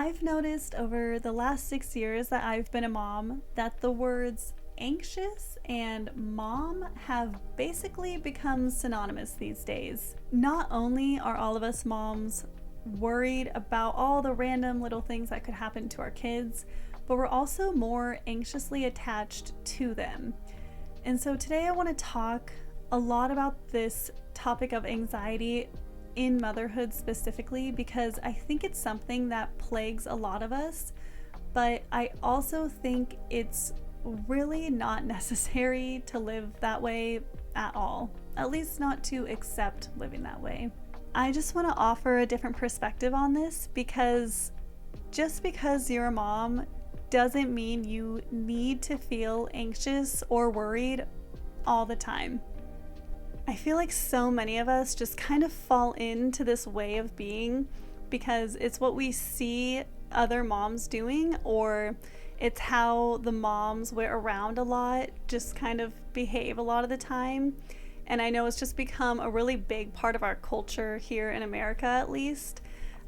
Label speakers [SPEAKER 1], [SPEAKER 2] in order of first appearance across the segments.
[SPEAKER 1] I've noticed over the last 6 years that I've been a mom that the words anxious and mom have basically become synonymous these days. Not only are all of us moms worried about all the random little things that could happen to our kids, but we're also more anxiously attached to them. And so today I want to talk a lot about this topic of anxiety in motherhood specifically, because I think it's something that plagues a lot of us, but I also think it's really not necessary to live that way at all, at least not to accept living that way. I just want to offer a different perspective on this, because just because you're a mom doesn't mean you need to feel anxious or worried all the time. I feel like so many of us just kind of fall into this way of being because it's what we see other moms doing, or it's how the moms we're around a lot just kind of behave a lot of the time. And I know it's just become a really big part of our culture here in America, at least,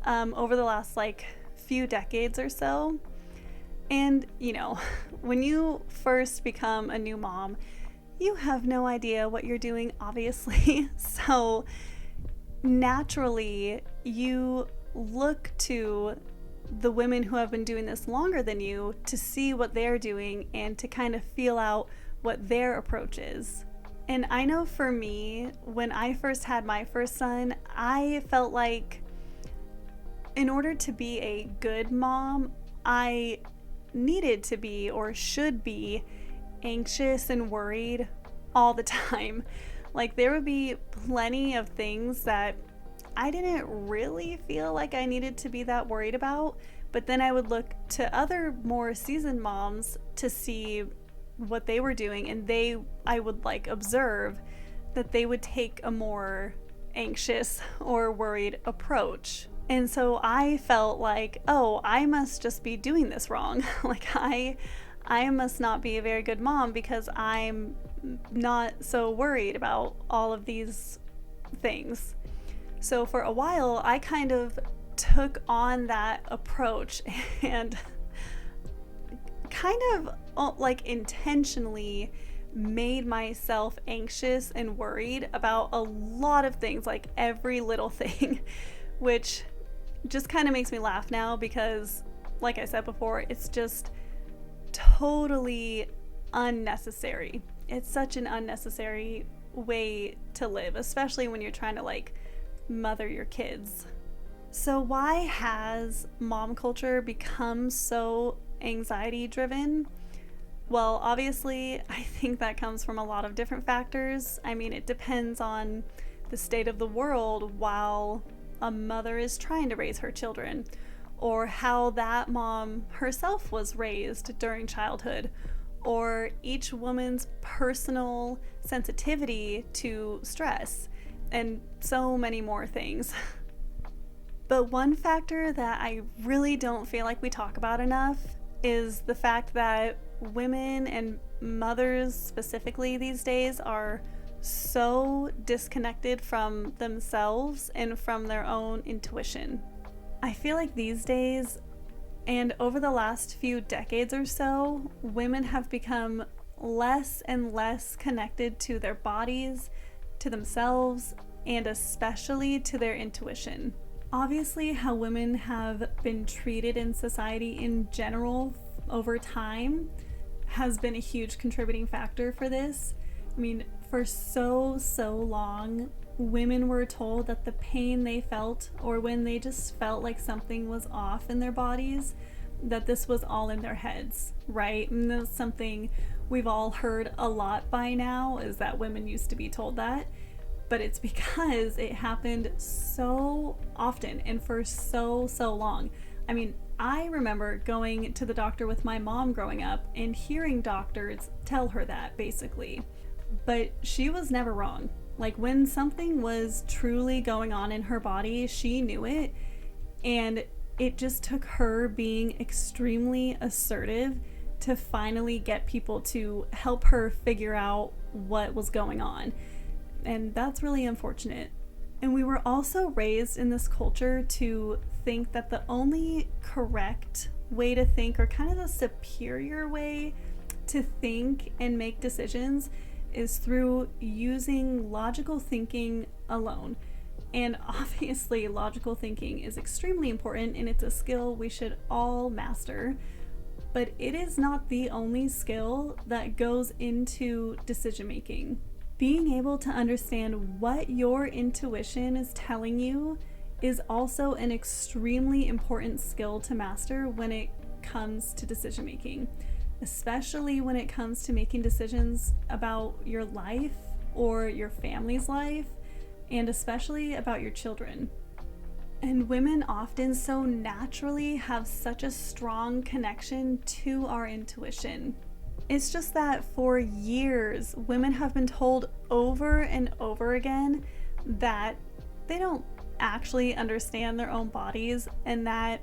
[SPEAKER 1] over the last few decades or so. And, when you first become a new mom, you have no idea what you're doing, obviously. So naturally, you look to the women who have been doing this longer than you to see what they're doing and to kind of feel out what their approach is. And I know for me, when I first had my first son, I felt like in order to be a good mom, I needed to be or should be anxious and worried all the time. There would be plenty of things that I didn't really feel like I needed to be that worried about, but then I would look to other more seasoned moms to see what they were doing, and I would observe that they would take a more anxious or worried approach. And so I felt like, oh, I must just be doing this wrong. I must not be a very good mom because I'm not so worried about all of these things. So for a while, I kind of took on that approach and kind of intentionally made myself anxious and worried about a lot of things, every little thing, which just kind of makes me laugh now because, like I said before, it's just totally unnecessary. It's such an unnecessary way to live, especially when you're trying to mother your kids. So why has mom culture become so anxiety driven? Well, obviously, I think that comes from a lot of different factors. I mean, it depends on the state of the world while a mother is trying to raise her children, or how that mom herself was raised during childhood, or each woman's personal sensitivity to stress, and so many more things. But one factor that I really don't feel like we talk about enough is the fact that women and mothers specifically these days are so disconnected from themselves and from their own intuition. I feel like these days, and over the last few decades or so, women have become less and less connected to their bodies, to themselves, and especially to their intuition. Obviously, how women have been treated in society in general over time has been a huge contributing factor for this. I mean, for so long, women were told that the pain they felt, or when they just felt like something was off in their bodies, that this was all in their heads, right? And that's something we've all heard a lot by now, is that women used to be told that. But it's because it happened so often and for so long. I mean, I remember going to the doctor with my mom growing up and hearing doctors tell her that, basically. But she was never wrong. When something was truly going on in her body, she knew it. And it just took her being extremely assertive to finally get people to help her figure out what was going on. And that's really unfortunate. And we were also raised in this culture to think that the only correct way to think, or kind of the superior way to think and make decisions, is through using logical thinking alone. And obviously, logical thinking is extremely important and it's a skill we should all master. But it is not the only skill that goes into decision making. Being able to understand what your intuition is telling you is also an extremely important skill to master when it comes to decision making, especially when it comes to making decisions about your life or your family's life, and especially about your children. And women often so naturally have such a strong connection to our intuition. It's just that for years, women have been told over and over again that they don't actually understand their own bodies, and that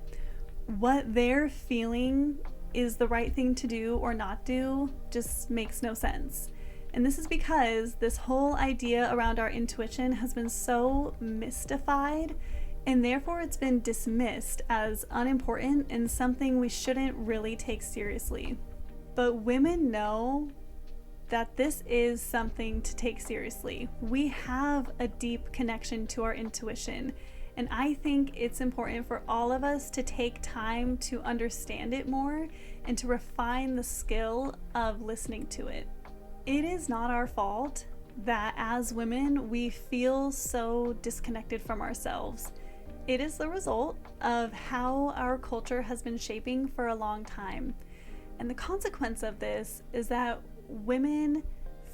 [SPEAKER 1] what they're feeling is the right thing to do or not do just makes no sense. And this is because this whole idea around our intuition has been so mystified, and therefore it's been dismissed as unimportant and something we shouldn't really take seriously. But women know that this is something to take seriously. We have a deep connection to our intuition, and I think it's important for all of us to take time to understand it more and to refine the skill of listening to it. It is not our fault that as women we feel so disconnected from ourselves. It is the result of how our culture has been shaping for a long time. And the consequence of this is that women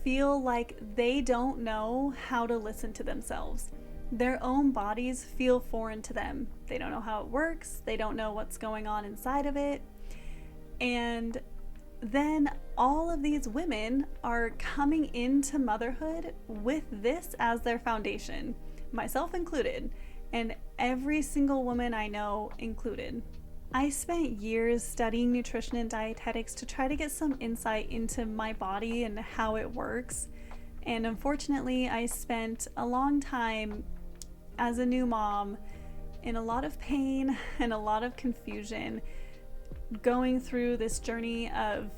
[SPEAKER 1] feel like they don't know how to listen to themselves. Their own bodies feel foreign to them. They don't know how it works. They don't know what's going on inside of it. And then all of these women are coming into motherhood with this as their foundation, myself included, and every single woman I know included. I spent years studying nutrition and dietetics to try to get some insight into my body and how it works. And unfortunately, I spent a long time as a new mom in a lot of pain and a lot of confusion, going through this journey of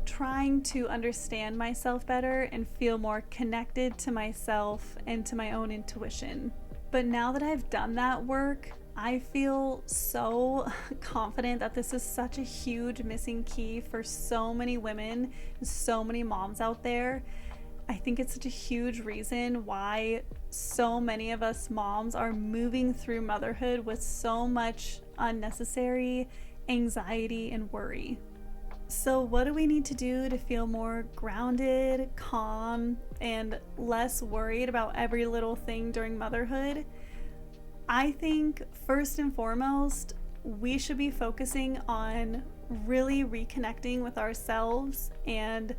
[SPEAKER 1] trying to understand myself better and feel more connected to myself and to my own intuition. But now that I've done that work, I feel so confident that this is such a huge missing key for so many women, so many moms out there. I think it's such a huge reason why so many of us moms are moving through motherhood with so much unnecessary anxiety and worry. So what do we need to do to feel more grounded, calm, and less worried about every little thing during motherhood? I think first and foremost, we should be focusing on really reconnecting with ourselves and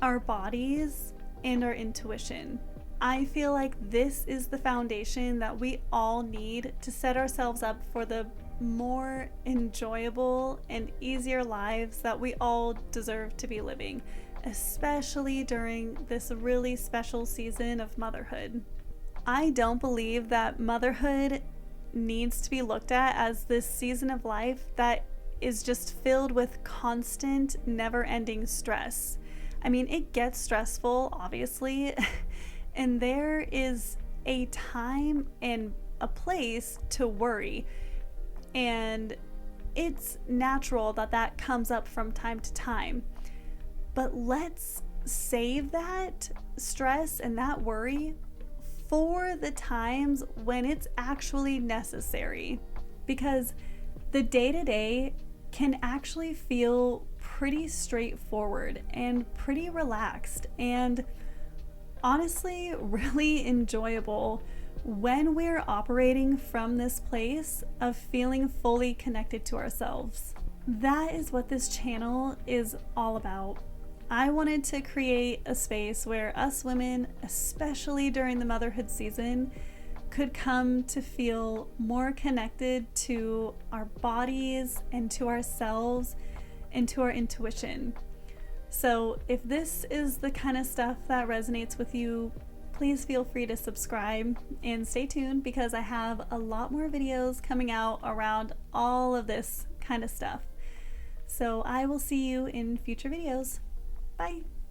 [SPEAKER 1] our bodies and our intuition. I feel like this is the foundation that we all need to set ourselves up for the more enjoyable and easier lives that we all deserve to be living, especially during this really special season of motherhood. I don't believe that motherhood needs to be looked at as this season of life that is just filled with constant, never-ending stress. I mean, it gets stressful, obviously, and there is a time and a place to worry. And it's natural that that comes up from time to time. But let's save that stress and that worry for the times when it's actually necessary. Because the day-to-day can actually feel pretty straightforward and pretty relaxed and honestly really enjoyable when we're operating from this place of feeling fully connected to ourselves. That is what this channel is all about. I wanted to create a space where us women, especially during the motherhood season, could come to feel more connected to our bodies and to ourselves and to our intuition. So if this is the kind of stuff that resonates with you, please feel free to subscribe and stay tuned because I have a lot more videos coming out around all of this kind of stuff. So I will see you in future videos. Bye!